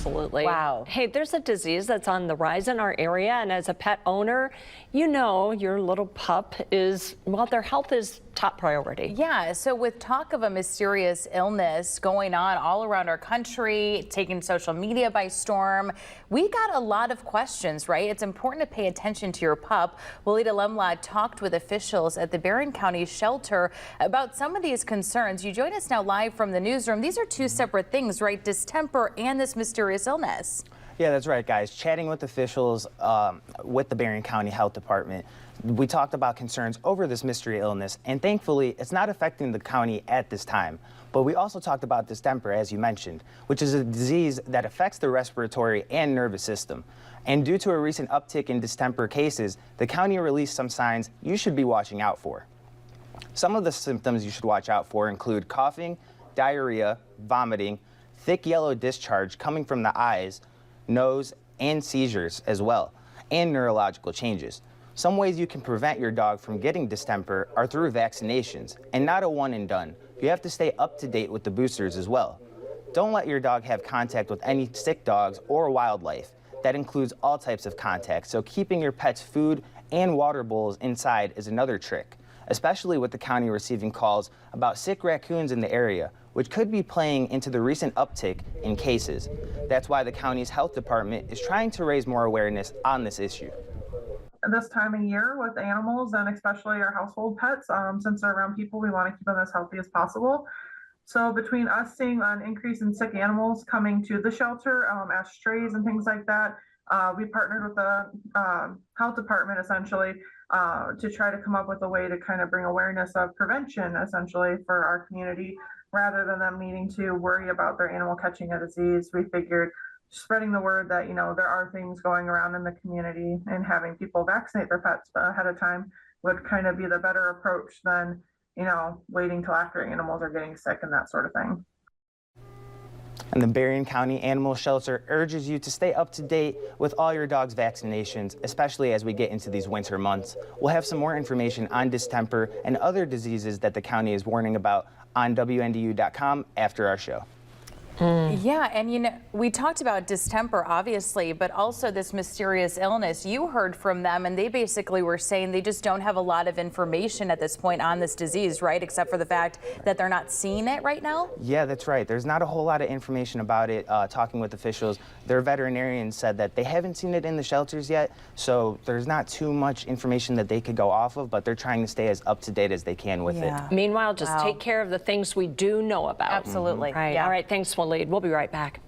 Absolutely. Wow. Hey, there's a disease that's on the rise in our area, and as a pet owner, you know your little pup is, well, their health is top priority. Yeah, so with talk of a mysterious illness going on all around our country, taking social media by storm, we got a lot of questions, right? It's important to pay attention to your pup. Walida Lemla talked with officials at the Berrien County shelter about some of these concerns. You join us now live from the newsroom. These are two separate things, right? Distemper and this mysterious illness. Yeah, that's right, guys. Chatting with officials with the Berrien County Health Department, we talked about concerns over this mystery illness, and thankfully, it's not affecting the county at this time. But we also talked about distemper, as you mentioned, which is a disease that affects the respiratory and nervous system. And due to a recent uptick in distemper cases, the county released some signs you should be watching out for. Some of the symptoms you should watch out for include coughing, diarrhea, vomiting, thick yellow discharge coming from the eyes, nose, and seizures as well, and neurological changes. Some ways you can prevent your dog from getting distemper are through vaccinations, and not a one and done. You have to stay up to date with the boosters as well. Don't let your dog have contact with any sick dogs or wildlife. That includes all types of contact, so keeping your pet's food and water bowls inside is another trick, especially with the county receiving calls about sick raccoons in the area, which could be playing into the recent uptick in cases. That's why the county's health department is trying to raise more awareness on this issue. This time of year with animals, and especially our household pets, since they're around people, we want to keep them as healthy as possible. So between us seeing an increase in sick animals coming to the shelter as strays and things like that, we partnered with the health department essentially to try to come up with a way to kind of bring awareness of prevention essentially for our community, rather than them needing to worry about their animal catching a disease. We figured spreading the word that, you know, there are things going around in the community, and having people vaccinate their pets ahead of time would kind of be the better approach than, you know, waiting till after animals are getting sick and that sort of thing. And the Berrien County Animal Shelter urges you to stay up to date with all your dog's vaccinations, especially as we get into these winter months. We'll have some more information on distemper and other diseases that the county is warning about on WNDU.com after our show. Yeah, and you know, we talked about distemper, obviously, but also this mysterious illness. You heard from them, and they basically were saying they just don't have a lot of information at this point on this disease, right? Except for the fact that they're not seeing it right now? Yeah, that's right. There's not a whole lot of information about it. Talking with officials, their veterinarians said that they haven't seen it in the shelters yet, so there's not too much information that they could go off of, but they're trying to stay as up to date as they can with it. Meanwhile, just take care of the things we do know about. Absolutely. Right. Yeah. All right, thanks, Walid. We'll be right back.